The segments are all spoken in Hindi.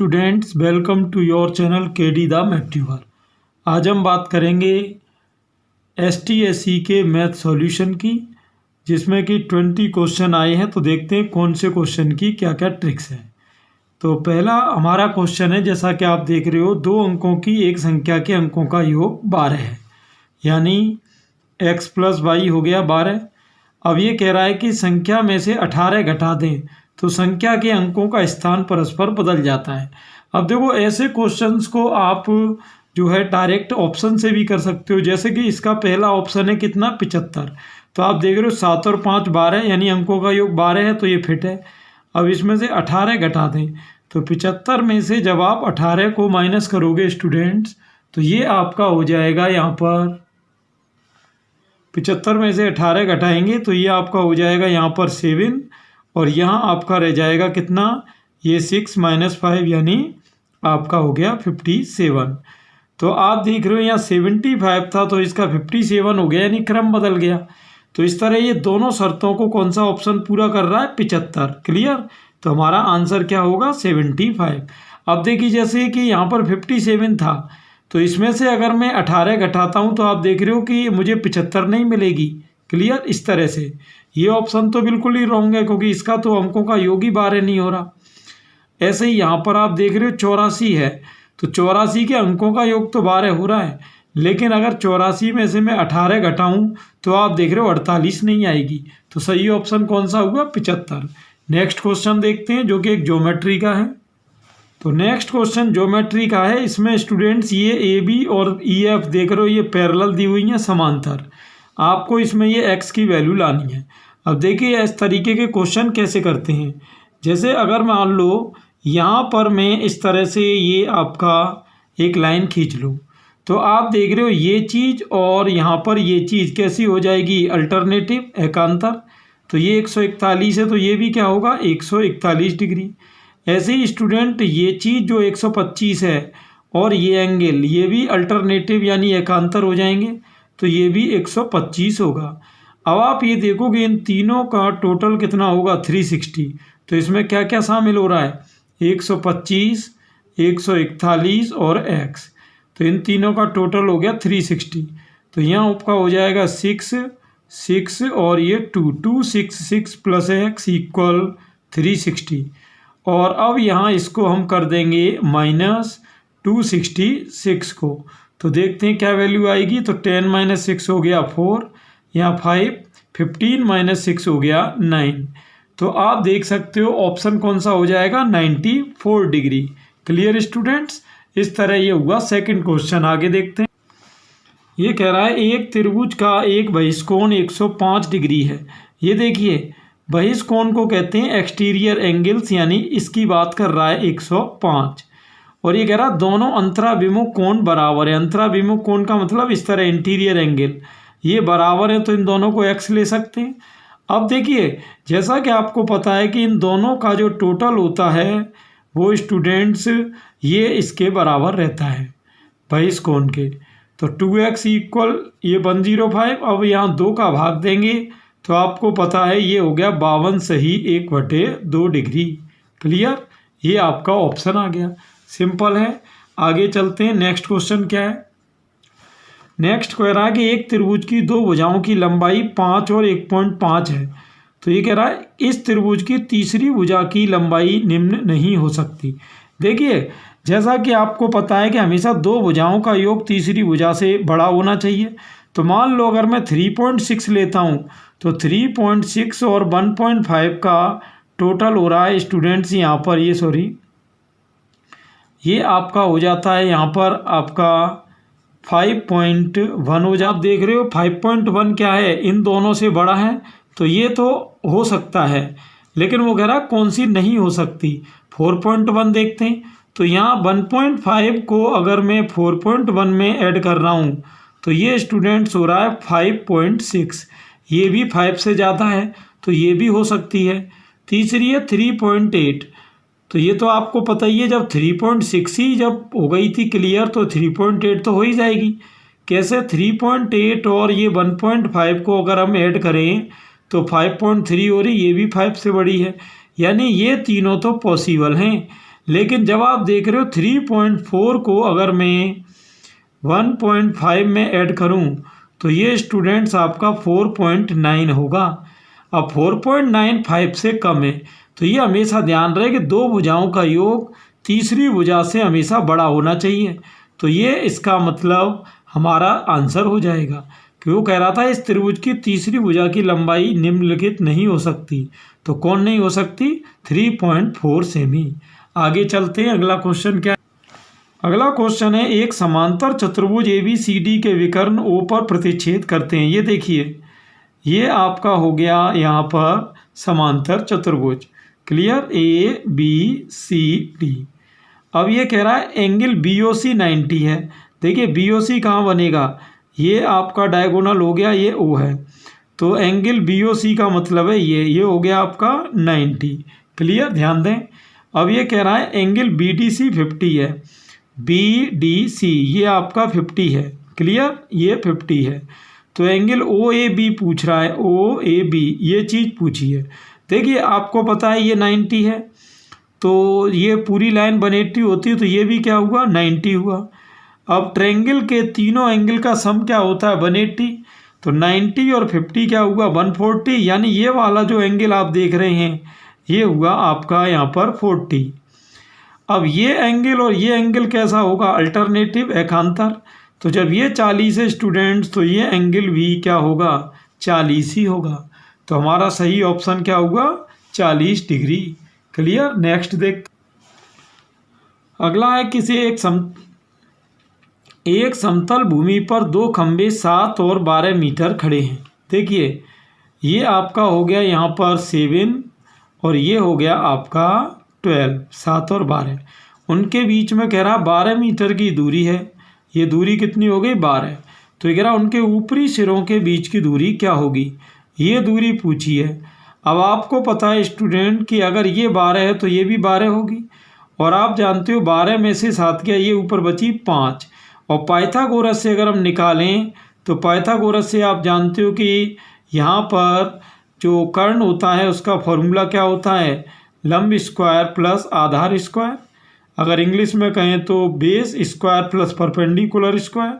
Students, welcome to your channel KD the math tuber. आज हम बात करेंगे STSE के मैथ सॉल्यूशन की, जिसमें कि 20 क्वेश्चन आए हैं। तो देखते हैं कौन से क्वेश्चन की क्या क्या ट्रिक्स हैं। तो पहला हमारा क्वेश्चन है, जैसा कि आप देख रहे हो, 2 अंकों की एक संख्या के अंकों का योग 12 है, यानी x + y हो गया 12। अब ये कह रहा है कि संख्या में से 18 घटा दें तो संख्या के अंकों का स्थान परस्पर बदल जाता है। अब देखो, ऐसे क्वेश्चंस को आप जो है डायरेक्ट ऑप्शन से भी कर सकते हो। जैसे कि इसका पहला ऑप्शन है कितना, 75। तो आप देख रहे हो 7 और 5 12, यानी अंकों का योग 12 है, तो ये फिट है। अब इसमें से 18 घटा दें तो 75 में से जब आप 18 को माइनस करोगे स्टूडेंट्स, तो ये आपका हो जाएगा, यहाँ पर 75 में से 18 घटाएंगे तो ये आपका हो जाएगा यहाँ पर 7, और यहाँ आपका रह जाएगा कितना, ये 6 - 5, यानी आपका हो गया 57। तो आप देख रहे हो यहाँ 75 था तो इसका 57 हो गया, यानी क्रम बदल गया। तो इस तरह ये दोनों शर्तों को कौन सा ऑप्शन पूरा कर रहा है, 75। क्लियर। तो हमारा आंसर क्या होगा, 75। अब देखिए, जैसे कि यहाँ पर 57 था, तो इसमें से अगर मैं 18 घटाता हूँ तो आप देख रहे हो कि मुझे 75 नहीं मिलेगी। क्लियर। इस तरह से ये ऑप्शन तो बिल्कुल ही रॉन्ग है, क्योंकि इसका तो अंकों का योग ही 12 नहीं हो रहा। ऐसे ही यहाँ पर आप देख रहे हो 84 है, तो 84 के अंकों का योग तो 12 हो रहा है, लेकिन अगर 84 में से मैं 18 घटाऊँ तो आप देख रहे हो 48 नहीं आएगी। तो सही ऑप्शन कौन सा हुआ, 75। नेक्स्ट क्वेश्चन देखते हैं, जो कि एक ज्योमेट्री का है। तो नेक्स्ट क्वेश्चन ज्योमेट्री का है। इसमें स्टूडेंट्स ये AB और EF देख रहे हो, ये पैरेलल दी हुई हैं, समांतर। आपको इसमें ये x की वैल्यू लानी है। अब देखिए इस तरीके के क्वेश्चन कैसे करते हैं। जैसे अगर मान लो यहाँ पर मैं इस तरह से ये आपका एक लाइन खींच लूँ, तो आप देख रहे हो ये चीज़ और यहाँ पर ये चीज़ कैसी हो जाएगी, अल्टरनेटिव, एकांतर। तो ये 141 है, तो ये भी क्या होगा, 141 डिग्री। ऐसे ही स्टूडेंट ये चीज़ जो 125 है और ये एंगल, ये भी अल्टरनेटिव यानी एकांतर हो जाएंगे, तो ये भी 125 होगा। अब आप ये देखोगे इन तीनों का टोटल कितना होगा, 360। तो इसमें क्या क्या शामिल हो रहा है, 125, 141 और x। तो इन तीनों का टोटल हो गया 360। तो यहाँ आपका हो जाएगा 6, 6 और ये 2, 266 + x = 360। और अब यहाँ इसको हम कर देंगे -266 को, तो देखते हैं क्या वैल्यू आएगी। तो 10 - 6 हो गया 4, यहाँ 5, 15 - 6 हो गया 9। तो आप देख सकते हो ऑप्शन कौन सा हो जाएगा, 94 डिग्री। Clear students. इस तरह ये हुआ। सेकंड क्वेश्चन आगे देखते हैं। ये कह रहा है एक त्रिभुज का एक बहिष्कोण 105 डिग्री है। ये देखिए, बहिष्कोण को कहते हैं एक्सटीरियर एंगल्स, यानी इसकी बात कर रहा है 105। और ये कह रहा है दोनों अंतराभिमुख कोण बराबर है। अंतराभिमुख कोण का मतलब इस तरह इंटीरियर एंगल, ये बराबर है, तो इन दोनों को x ले सकते हैं। अब देखिए, जैसा कि आपको पता है कि इन दोनों का जो टोटल होता है वो स्टूडेंट्स ये इसके बराबर रहता है, बहिष्कोण के। तो 2x = ये 105। अब यहाँ 2 का भाग देंगे तो आपको पता है ये हो गया 52 सही 1/2 डिग्री। क्लियर। ये आपका ऑप्शन आ गया। सिंपल है। आगे चलते हैं। नेक्स्ट क्वेश्चन क्या है। नेक्स्ट कह रहा है कि एक त्रिभुज की 2 भुजाओं की लंबाई 5 और 1.5 है। तो ये कह रहा है इस त्रिभुज की तीसरी भुजा की लंबाई निम्न नहीं हो सकती। देखिए, जैसा कि आपको पता है कि हमेशा 2 भुजाओं का योग तीसरी भुजा से बड़ा होना चाहिए। तो मान लो अगर मैं 3.6 लेता हूँ, तो 3.6 और 1.5 का टोटल हो रहा है स्टूडेंट्स, यहाँ पर ये आपका हो जाता है, यहाँ पर आपका 5.1 हो जाता। आप देख रहे हो 5.1 क्या है, इन दोनों से बड़ा है। तो ये तो हो सकता है, लेकिन वो कह रहा है कौन सी नहीं हो सकती। 4.1 देखते हैं। तो यहाँ 1.5 को अगर मैं 4.1 में ऐड कर रहा हूँ तो ये स्टूडेंट्स हो रहा है 5.6। ये भी 5 से ज़्यादा है, तो ये भी हो सकती है। तीसरी है 3.8। तो ये तो आपको पता ही है, जब 3.6 ही जब हो गई थी क्लियर, तो 3.8 तो हो ही जाएगी। कैसे, 3.8 और ये 1.5 को अगर हम ऐड करें तो 5.3 हो रही, ये भी 5 से बड़ी है। यानी ये तीनों तो पॉसिबल हैं, लेकिन जब आप देख रहे हो 3.4 को अगर मैं 1.5 में ऐड करूं तो ये स्टूडेंट्स आपका 4.9 होगा। अब 4.95 से कम है, तो ये हमेशा ध्यान रहे कि दो भुजाओं का योग तीसरी भुजा से हमेशा बड़ा होना चाहिए। तो ये इसका मतलब हमारा आंसर हो जाएगा, क्यों कह रहा था इस त्रिभुज की तीसरी भुजा की लंबाई निम्नलिखित नहीं हो सकती। तो कौन नहीं हो सकती? 3.4 सेमी। आगे चलते हैं, अगला क्वेश्चन क्या है? अगला क्वेश्चन है, एक समांतर चतुर्भुज ABCD के विकर्ण O पर प्रतिच्छेद करते हैं। ये देखिए, ये आपका हो गया यहाँ पर समांतर चतुर्भुज। क्लियर? ABCD। अब ये कह रहा है एंगल BOC 90 है। देखिए BOC कहाँ बनेगा? ये आपका डायगोनल हो गया, ये O है, तो एंगल BOC का मतलब है ये हो गया आपका 90। क्लियर? ध्यान दें। अब ये कह रहा है एंगल BDC 50 है। BDC ये आपका 50 है। क्लियर? ये 50 है। तो एंगल OAB पूछ रहा है, OAB ये चीज़ पूछी है। देखिए आपको पता है ये 90 है, तो ये पूरी लाइन 180 होती है, तो ये भी क्या हुआ? 90 हुआ। अब ट्रायंगल के तीनों एंगल का सम क्या होता है? 180। तो 90 और 50 क्या हुआ? 140। यानी ये वाला जो एंगल आप देख रहे हैं ये हुआ आपका यहाँ पर 40। अब ये एंगल और ये एंगल कैसा होगा? अल्टरनेटिव, एकांतर। तो जब ये 40 है स्टूडेंट्स, तो ये एंगल भी क्या होगा? 40 ही होगा। तो हमारा सही ऑप्शन क्या होगा? 40 डिग्री। क्लियर? नेक्स्ट देख, अगला है किसी एक समतल भूमि पर दो खंभे 7 और 12 मीटर खड़े हैं। देखिए ये आपका हो गया यहाँ पर 7 और ये हो गया आपका 12, 7 और 12। उनके बीच में कह रहा 12 मीटर की दूरी है। ये दूरी कितनी हो गई? 12। तो ये कह रहा उनके ऊपरी सिरों के बीच की दूरी क्या होगी? ये दूरी पूछी है। अब आपको पता है स्टूडेंट कि अगर ये 12 है तो ये भी 12 होगी, और आप जानते हो 12 में से 7 गया, ये ऊपर बची 5। और पाइथागोरस से अगर हम निकालें तो पाइथागोरस से आप जानते हो कि यहाँ पर जो कर्ण होता है उसका फॉर्मूला क्या होता है? लंब स्क्वायर प्लस आधार स्क्वायर। अगर इंग्लिश में कहें तो base square plus perpendicular square.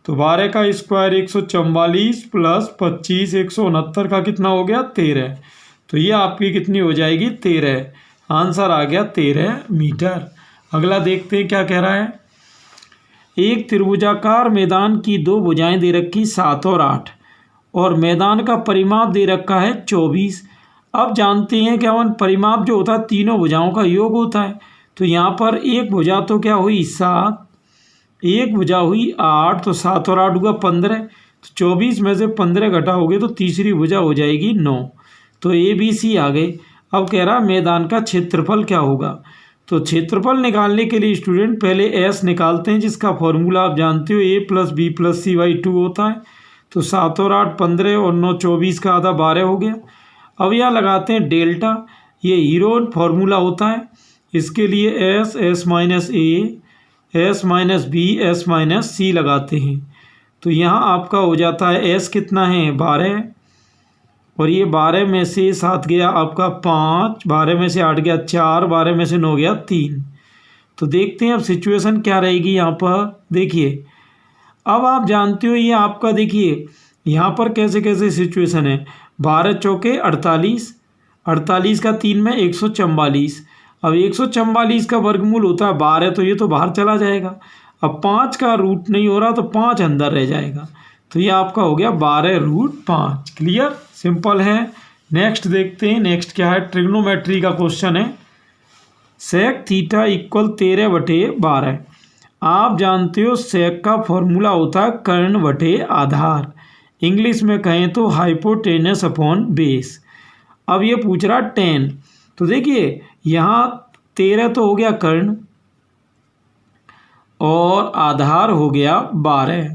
तो 12 का स्क्वायर 144 प्लस 25 169 का कितना हो गया? 13। तो ये आपकी कितनी हो जाएगी? 13। आंसर आ गया 13 मीटर। अगला देखते हैं क्या कह रहा है। एक त्रिभुजाकार मैदान की दो भुजाएं दे रखी 7 और 8, और मैदान का परिमाप दे रखा है 24। अब जानते हैं कि अपन परिमाप जो होता है तीनों भुजाओं का योग होता है। तो यहाँ पर एक भुजा तो क्या हुई? 7, एक भुजा हुई 8, तो 7 और 8 हुआ 15। तो 24 में से 15 घटाओगे तो तीसरी भुजा हो जाएगी 9। तो ABC आ गई। अब कह रहा मैदान का क्षेत्रफल क्या होगा? तो क्षेत्रफल निकालने के लिए स्टूडेंट पहले S निकालते हैं, जिसका फॉर्मूला आप जानते हो A+B+C/2 होता है। तो 7 और 8 15 और 9 24 का आधा 12 हो गया। अब यहाँ लगाते हैं डेल्टा, ये हीरोन फॉर्मूला होता है। इसके लिए S, S-A, S-B, S-C लगाते हैं। तो यहाँ आपका हो जाता है S कितना है? 12, और ये 12 में से 7 गया आपका 5, 12 में से 8 गया 4, 12 में से 9 गया 3। तो देखते हैं अब सिचुएशन क्या रहेगी यहाँ पर। देखिए अब आप जानते हो ये आपका, देखिए यहाँ पर कैसे कैसे सिचुएशन है। 12 चौके 48, 48 का 3 में 144। अब 144 का वर्गमूल होता है 12, तो ये तो बाहर चला जाएगा। अब 5 का रूट नहीं हो रहा तो 5 अंदर रह जाएगा। तो ये आपका हो गया 12√5। क्लियर? सिंपल है। नेक्स्ट देखते हैं। नेक्स्ट क्या है? ट्रिग्नोमेट्री का क्वेश्चन है। Sec theta equal 13/12। आप जानते हो सेक का फॉर्मूला होता है कर्ण बटे आधार, इंग्लिश में कहें तो हाइपोटेनस अपॉन बेस। अब ये पूछ रहा 10। तो देखिए यहाँ 13 तो हो गया कर्ण और आधार हो गया 12।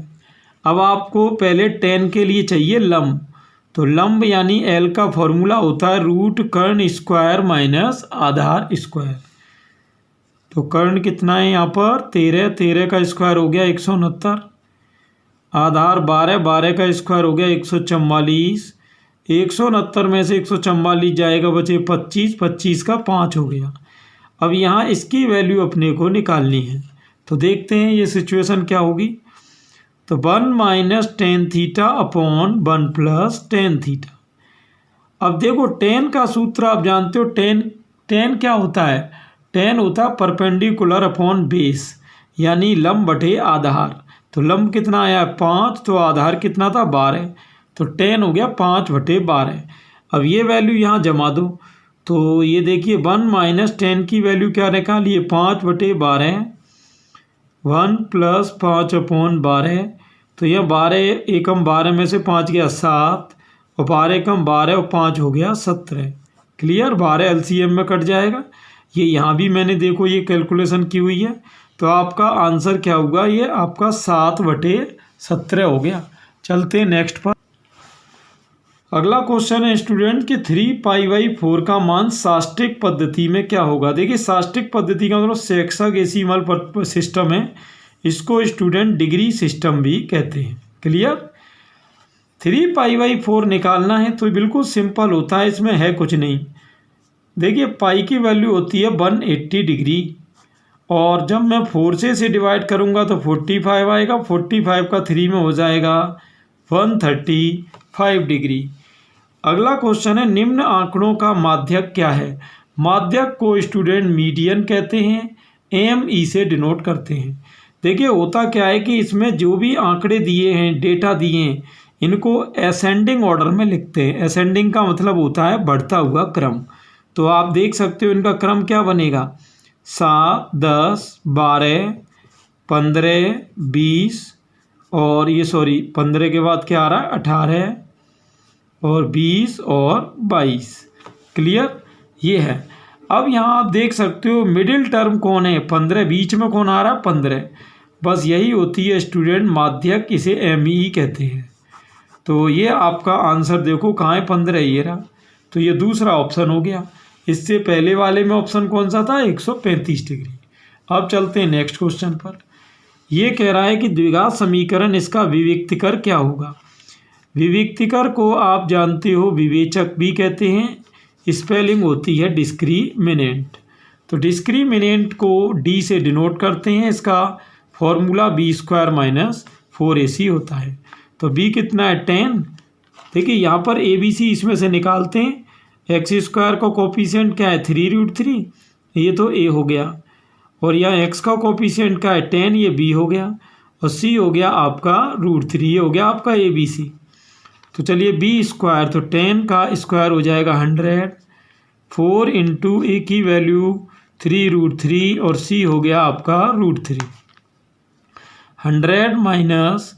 अब आपको पहले 10 के लिए चाहिए लंब। तो लंब यानी L का फॉर्मूला होता है रूट कर्ण स्क्वायर माइनस आधार स्क्वायर। तो कर्ण कितना है यहाँ पर? 13, 13 का स्क्वायर हो गया 169, आधार 12, 12 का स्क्वायर हो गया 144। 169 में से 144 जाएगा, बचे 25, 25 का 5 हो गया। अब यहाँ इसकी वैल्यू अपने को निकालनी है, तो देखते हैं ये सिचुएशन क्या होगी। तो 1 minus tan theta upon 1 plus tan theta. अब देखो टेन का सूत्र आप जानते हो, टेन क्या होता है, टेन होता है परपेंडिकुलर अपॉन बेस, यानी लंब बटे आधार। तो लंब कितना आया 5, तो आधार कितना था 12, तो टेन हो गया 5/12। अब ये वैल्यू यहाँ जमा दो, तो ये देखिए 1 माइनस टेन की वैल्यू क्या निकालिए 5/12, 1 प्लस 5/12। तो यह 12 एकम 12 में से 5 गया 7, और 12 एकम 12 और 5 हो गया 17। क्लियर, 12 एलसीएम में कट जाएगा। ये यहाँ भी मैंने देखो ये कैलकुलेशन की हुई है, तो आपका आंसर क्या होगा, ये आपका 7/17 हो गया। चलते हैं नेक्स्ट पर। अगला क्वेश्चन है स्टूडेंट कि 3π/4 का मान साष्टिक पद्धति में क्या होगा। देखिए साष्टिक पद्धति का मतलब सेक्सागेसिमल सिस्टम है, इसको स्टूडेंट डिग्री सिस्टम भी कहते हैं। क्लियर, 3π/4 निकालना है तो बिल्कुल सिंपल होता है, इसमें है कुछ नहीं। देखिए पाई की वैल्यू होती है 180 डिग्री, और जब मैं 4 से डिवाइड करूंगा तो 45 आएगा, 45 का 3 में हो जाएगा 135 डिग्री। अगला क्वेश्चन है निम्न आंकड़ों का माध्यक क्या है। माध्यक को स्टूडेंट मीडियन कहते हैं, AME से डिनोट करते हैं। देखिए होता क्या है कि इसमें जो भी आंकड़े दिए हैं, डेटा दिए हैं, इनको असेंडिंग ऑर्डर में लिखते हैं। असेंडिंग का मतलब होता है बढ़ता हुआ क्रम। तो आप देख सकते हो इनका क्रम क्या बनेगा, 7, 10, 12, 15, 20 और ये 15 के बाद क्या आ रहा है 18 और 20 और 22। क्लियर, ये है। अब यहाँ आप देख सकते हो मिडिल टर्म कौन है 15, बीच में कौन आ रहा है 15। बस यही होती है स्टूडेंट माध्यक, इसे AME कहते हैं। तो ये आपका आंसर देखो कहाँ है 15, ये रहा। तो ये दूसरा ऑप्शन हो गया। इससे पहले वाले में ऑप्शन कौन सा था 135 डिग्री। अब चलते हैं नेक्स्ट क्वेश्चन पर। ये कह रहा है कि द्विघात समीकरण इसका विविक्तिकर क्या होगा। विविक्तिकर को आप जानते हो विवेचक भी कहते हैं, स्पेलिंग होती है डिस्क्रिमिनेंट। तो डिस्क्रिमिनेंट को D से डिनोट करते हैं, इसका फॉर्मूला B² - 4AC होता है। तो B कितना है 10। देखिए यहाँ पर ABC इसमें से निकालते हैं, x² का कोफिशिएंट क्या है 3√3, ये तो A हो गया, और यहाँ x का कोफिशिएंट क्या है 10, ये B हो गया, और C हो गया आपका √3, ये हो गया आपका ABC। तो चलिए B², तो 10 का स्क्वायर हो जाएगा 100, 4 इंटू A की वैल्यू 3√3 और C हो गया आपका √3। 100 माइनस,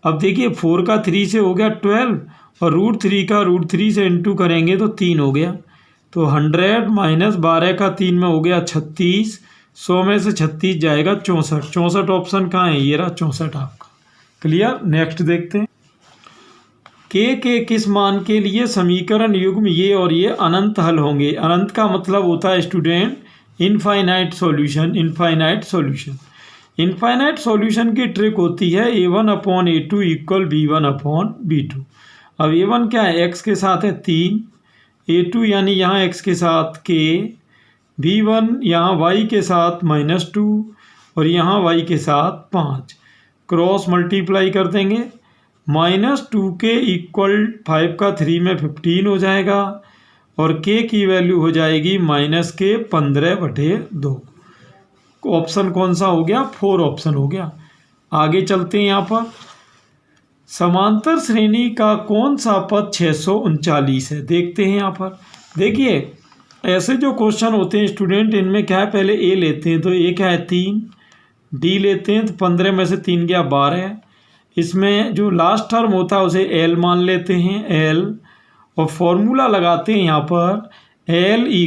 अब देखिए 4 का 3 से हो गया 12, और √3 का √3 से इंटू करेंगे तो 3 हो गया। तो 100 माइनस 12 का 3 में हो गया 36, 100 में से 36 जाएगा 64। 64 ऑप्शन कहाँ है, ये रहा 64 आपका। क्लियर, नेक्स्ट देखते हैं। के किस मान के लिए समीकरण युग्म ये और ये अनंत हल होंगे। अनंत का मतलब होता है student infinite solution. Infinite solution, infinite solution की ट्रिक होती है A1/A2 = B1/B2। अब A1 क्या है, x के साथ है 3, A2 यानी यहाँ x के साथ k, B1 यहाँ y के साथ -2 और यहाँ y के साथ 5। क्रॉस मल्टीप्लाई कर देंगे, -2 के इक्वल 5 का 3 में 15 हो जाएगा, और k की वैल्यू हो जाएगी -k 15/2। ऑप्शन कौन सा हो गया, 4 ऑप्शन हो गया। आगे चलते हैं। यहाँ पर समांतर श्रेणी का कौन सा पद 639 है, देखते हैं। यहाँ पर देखिए ऐसे जो क्वेश्चन होते हैं स्टूडेंट, इनमें क्या है पहले A लेते हैं, तो A क्या है 3, D लेते हैं तो 15 में से 3 गया 12। इसमें जो लास्ट टर्म होता है उसे L मान लेते हैं, L, और फॉर्मूला लगाते हैं यहाँ पर L =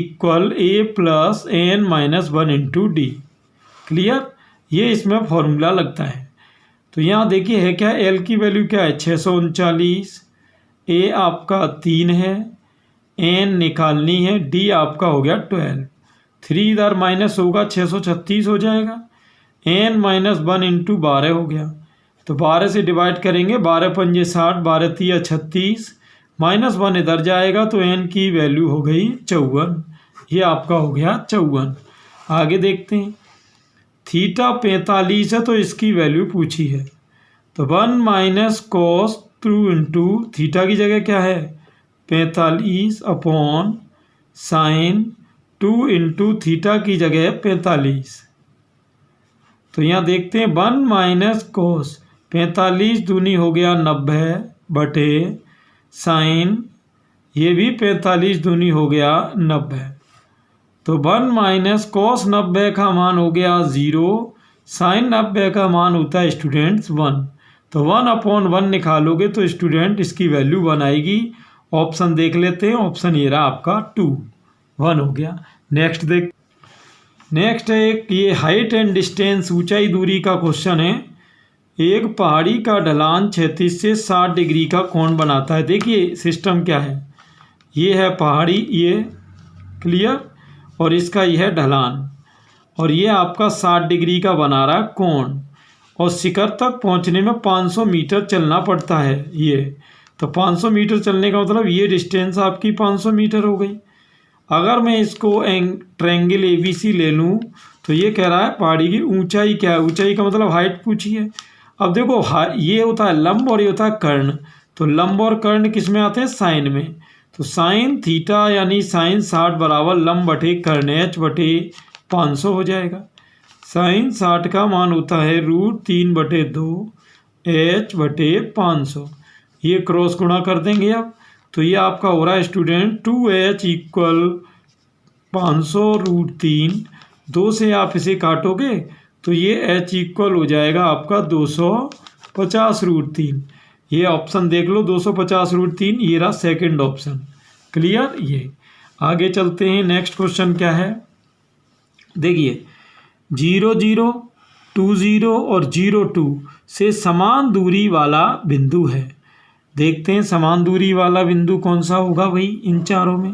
A + n - 1 × D। Clear, ये इसमें फॉर्मूला लगता है। तो यहाँ देखिए है क्या, L की वैल्यू क्या है 639, A आपका 3 है, n निकालनी है, D आपका हो गया 12। 3 इधर माइनस होगा 636 हो जाएगा, n - 1 × 12 हो गया। तो 12 से डिवाइड करेंगे, 12 × 5 = 60, 12 × 3 = 36, -1 इधर जाएगा तो n की वैल्यू हो गई 54। ये आपका हो गया 54। आगे देखते हैं, थीटा 45 है तो इसकी वैल्यू पूछी है, तो 1 माइनस कॉस 2 इंटू थीटा की जगह क्या है 45 अपॉन साइन 2 इंटू थीटा की जगह 45। तो यहाँ देखते हैं 1 माइनस कोस 45 दूनी हो गया 90 बटे साइन ये भी 45 दूनी हो गया 90। तो 1 माइनस कोस 90 का मान हो गया 0, साइन 90 का मान होता है स्टूडेंट्स 1। तो 1 अपॉन 1 निकालोगे तो स्टूडेंट इसकी वैल्यू 1 आएगी। ऑप्शन देख लेते हैं, ऑप्शन ये रहा आपका 2, 1 हो गया। नेक्स्ट है एक ये हाइट एंड डिस्टेंस ऊंचाई दूरी का क्वेश्चन है। एक पहाड़ी का ढलान 36 से 60 डिग्री का कोण बनाता है। देखिए सिस्टम क्या है, ये है पहाड़ी, ये क्लियर, और इसका यह है ढलान, और ये आपका 60 डिग्री का बना रहा है कोण, और शिखर तक पहुंचने में 500 मीटर चलना पड़ता है। ये तो 500 मीटर चलने का मतलब ये डिस्टेंस आपकी 500 मीटर हो गई। अगर मैं इसको ट्रायंगल ABC ले लूँ तो ये कह रहा है पहाड़ी की ऊंचाई क्या है, ऊंचाई का मतलब हाइट पूछी है। अब देखो ये होता है लंब और ये होता है कर्ण, तो लंब और कर्ण किस में आते हैं साइन में। तो साइन थीटा यानी साइन 60 बराबर लंब बटे कर्ण h बटे 500 हो जाएगा। साइन 60 का मान होता है √3/2 h बटे 500। ये क्रॉस गुणा कर देंगे आप, तो ये आपका हो रहा है स्टूडेंट 2h इक्वल 500 √3। 2 से आप इसे काटोगे तो ये h इक्वल हो जाएगा आपका 250 √3। ये ऑप्शन देख लो 250 √3, ये रहा सेकंड ऑप्शन। क्लियर। ये आगे चलते हैं, नेक्स्ट क्वेश्चन क्या है देखिए, 0 0 2 0 और 0 2 से समान दूरी वाला बिंदु है। देखते हैं समान दूरी वाला बिंदु कौन सा होगा भाई इन चारों में।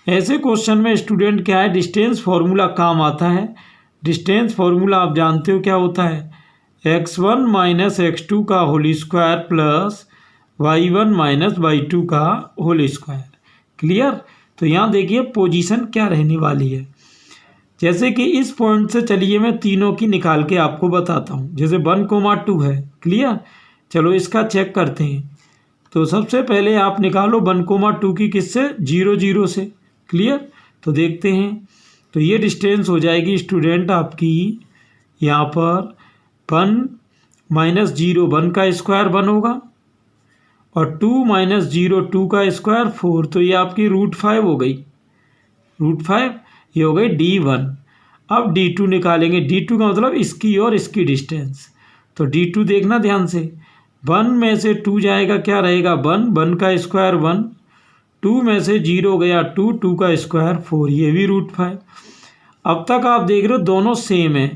ऐसे क्वेश्चन में स्टूडेंट क्या है डिस्टेंस फॉर्मूला काम आता है। डिस्टेंस फॉर्मूला आप जानते हो क्या होता है, x1 माइनस x2 का whole square plus y1 minus y2 का होल स्क्वायर। क्लियर। तो यहाँ देखिए पोजीशन क्या रहने वाली है, जैसे कि इस पॉइंट से चलिए मैं तीनों की निकाल के आपको बताता हूँ। जैसे 1, 2 है। क्लियर। चलो इसका चेक करते हैं। तो सबसे पहले आप निकालो 1, 2 की किससे 0 0 से। क्लियर। तो देखते हैं, तो ये डिस्टेंस हो जाएगी स्टूडेंट आपकी यहाँ पर 1 माइनस 0 1 का स्क्वायर 1 होगा, और 2 माइनस 0 2 का स्क्वायर 4, तो ये आपकी √5 हो गई। √5 ये हो गई D1। अब D2 निकालेंगे। D2 का मतलब इसकी और इसकी डिस्टेंस। तो D2 देखना ध्यान से, 1 में से 2 जाएगा क्या रहेगा 1, 1 का स्क्वायर 1, 2 में से 0 गया 2, 2 का स्क्वायर 4, ये भी √5। अब तक आप देख रहे हो दोनों सेम है।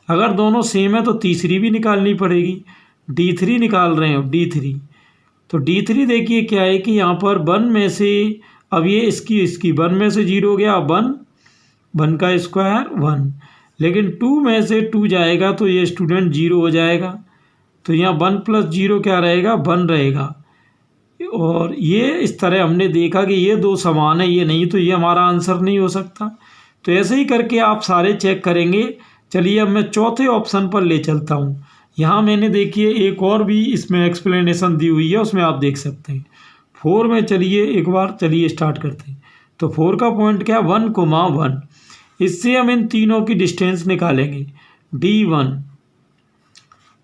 अगर दोनों सेम है तो तीसरी भी निकालनी पड़ेगी। D3 निकाल रहे हैं D3। तो D3 देखिए क्या है कि यहाँ पर 1 में से, अब ये इसकी 1 में से 0 गया 1, 1 का स्क्वायर 1, लेकिन 2 में से 2 जाएगा तो ये स्टूडेंट 0 हो जाएगा। तो यहाँ 1 + 0 क्या रहेगा 1 रहेगा। और ये इस तरह हमने देखा कि ये दो समान है, ये नहीं, तो ये हमारा आंसर नहीं हो सकता। तो ऐसे ही करके आप सारे चेक करेंगे। चलिए अब मैं चौथे ऑप्शन पर ले चलता हूँ। यहाँ मैंने देखिए एक और भी इसमें एक्सप्लेनेशन दी हुई है, उसमें आप देख सकते हैं। 4 में चलिए एक बार चलिए स्टार्ट करते हैं। तो 4 का पॉइंट क्या 1, 1। इससे हम इन तीनों की डिस्टेंस निकालेंगे D1।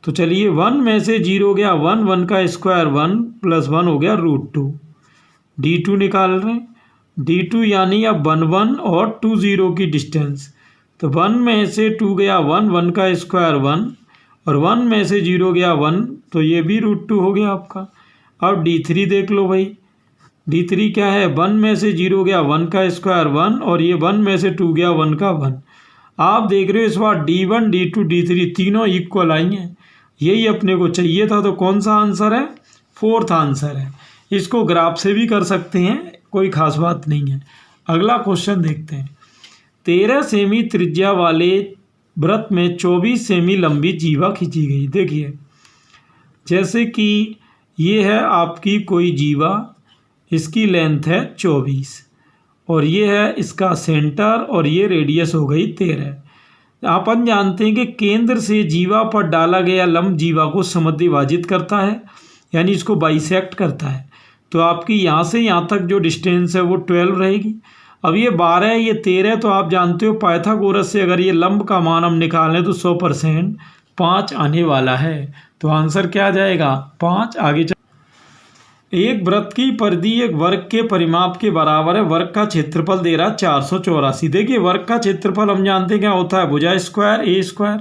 तो चलिए 1 में से 0 गया 1, 1 का स्क्वायर 1 + 1 हो गया √2। D2 निकाल रहे हैं। D2 यानी अब 1 1 और 2 0 की डिस्टेंस। तो 1 में से 2 गया 1, 1 का स्क्वायर 1, और 1 में से 0 गया 1, तो ये भी √2 हो गया आपका। अब D3 देख लो भाई। D3 क्या है 1 में से 0 गया 1 का स्क्वायर 1, और ये 1 में से 2 गया 1 का 1। आप देख रहे हो इस बार D1 D2 D3 तीनों इक्वल आई हैं। यही अपने को चाहिए था। तो कौन सा आंसर है 4th आंसर है। इसको ग्राफ से भी कर सकते हैं, कोई खास बात नहीं है। अगला क्वेश्चन देखते हैं। 13 सेमी त्रिज्या वाले वृत्त में 24 सेमी लंबी जीवा खींची गई। देखिए जैसे कि ये है आपकी कोई जीवा, इसकी लेंथ है 24, और ये है इसका सेंटर, और ये रेडियस हो गई 13। अपन जानते हैं कि केंद्र से जीवा पर डाला गया लंब जीवा को समद्विभाजित करता है, यानी इसको बाइसेक्ट करता है। तो आपकी यहाँ से यहाँ तक जो डिस्टेंस है वो 12 रहेगी। अब ये 12 है, ये 13 है, तो आप जानते हो पाइथागोरस से अगर ये लंब का मान हम निकालें तो 100% 5 आने वाला है। तो आंसर क्या आ जाएगा? 5। आगे एक वृत्त की परिधि एक वर्ग के परिमाप के बराबर है। वर्ग का क्षेत्रफल दे रहा है 484। देखिए वर्ग का क्षेत्रफल हम जानते हैं क्या होता है, भुजा स्क्वायर ए स्क्वायर।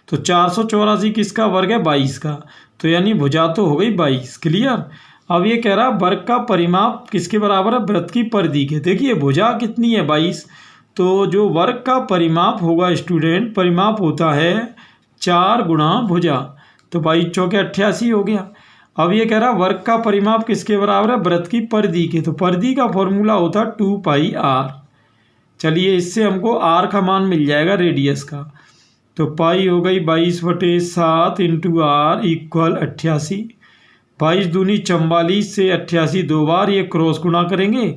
तो 484 किसका वर्ग है? 22 का। तो यानी भुजा तो हो गई 22। क्लियर। अब ये कह रहा है वर्ग का परिमाप किसके बराबर है? वृत्त की परिधि के। देखिए भुजा कितनी है? 22। तो जो वर्ग का परिमाप होगा स्टूडेंट, परिमाप होता है 4 गुणा भुजा। तो 22 चौके 88 हो गया। अब ये कह रहा है वर्ग का परिमाप किसके बराबर है? वृत्त की परिधि के। तो परिधि का फॉर्मूला होता है 2πr। चलिए इससे हमको r का मान मिल जाएगा रेडियस का। तो पाई हो गई 22/7 इंटू r इक्वल 88। 22 दूनी 44 से 88 दो बार ये क्रॉस गुणा करेंगे,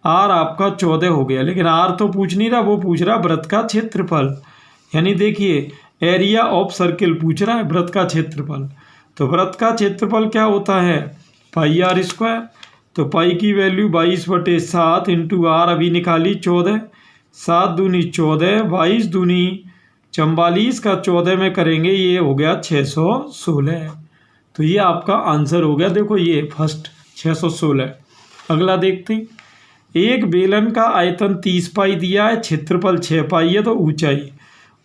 r आपका 14 हो गया। लेकिन r तो पूछ नहीं रहा, वो पूछ रहा वृत्त का क्षेत्रफल। यानी देखिए एरिया ऑफ सर्किल पूछ रहा है, वृत्त का क्षेत्रफल। तो वृत्त का क्षेत्रफल क्या होता है? πr square. तो पाई की वैल्यू 22/7 इंटू r अभी निकाली 14। 7 दूनी 14, 22 दूनी 44 का 14 में करेंगे, ये हो गया 616। तो ये आपका आंसर हो गया। देखो ये फर्स्ट 616। अगला देखते हैं। एक बेलन का आयतन 30 पाई दिया है, क्षेत्रफल 6 पाई है। तो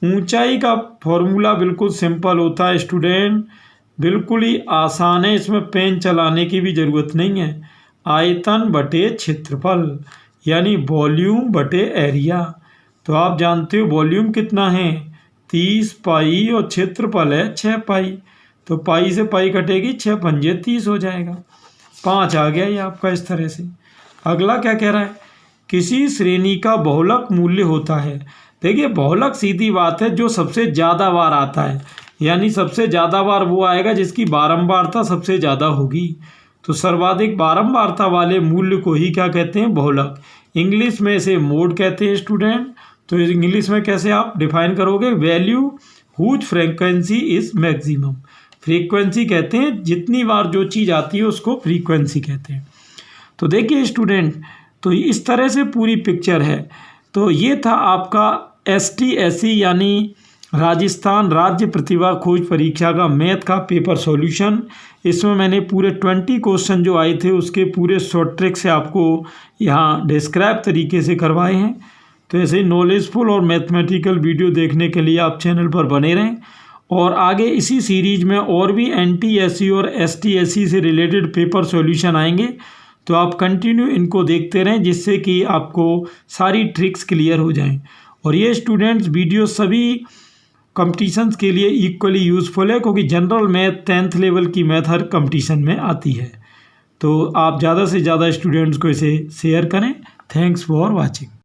ऊंचाई का फॉर्मूला बिल्कुल सिंपल होता है स्टूडेंट, बिल्कुल ही आसान है, इसमें पेन चलाने की भी ज़रूरत नहीं है। आयतन बटे क्षेत्रफल यानी वॉल्यूम बटे एरिया। तो आप जानते हो वॉल्यूम कितना है? 30 पाई और क्षेत्रफल है 6 पाई। तो पाई से पाई कटेगी, 6 पंजे 30 हो जाएगा। 5 आ गया ये आपका इस तरह से। अगला क्या कह रहा है? किसी श्रेणी का बहुलक मूल्य होता है। देखिए बहुलक सीधी बात है, जो सबसे ज़्यादा बार आता है, यानी सबसे ज़्यादा बार वो आएगा जिसकी बारंबारता सबसे ज़्यादा होगी। तो सर्वाधिक बारंबारता वाले मूल्य को ही क्या कहते हैं? बहुलक। इंग्लिश में इसे मोड कहते हैं स्टूडेंट। तो इंग्लिश में कैसे आप डिफाइन करोगे? Value whose frequency is maximum. Frequency कहते हैं जितनी बार जो चीज़ आती है उसको फ्रीक्वेंसी कहते हैं। तो देखिए स्टूडेंट, तो इस तरह से पूरी पिक्चर है। तो ये था आपका STSC यानी राजस्थान राज्य प्रतिभा खोज परीक्षा का मैथ का पेपर सॉल्यूशन। इसमें मैंने पूरे 20 क्वेश्चन जो आए थे उसके पूरे शॉर्ट ट्रिक से आपको यहाँ डिस्क्राइब तरीके से करवाए हैं। तो ऐसे नॉलेजफुल और मैथमेटिकल वीडियो देखने के लिए आप चैनल पर बने रहें। और आगे इसी सीरीज में और भी NTSC और STSC से रिलेटेड पेपर सॉल्यूशन आएंगे। तो आप कंटिन्यू इनको देखते रहें, जिससे कि आपको सारी ट्रिक्स क्लियर हो जाएं। और ये स्टूडेंट्स वीडियो सभी कंपटीशंस के लिए इक्वली यूज़फुल है, क्योंकि जनरल मैथ 10th लेवल की मैथ हर कंपटीशन में आती है। तो आप ज़्यादा से ज़्यादा स्टूडेंट्स को इसे शेयर करें। Thanks for watching.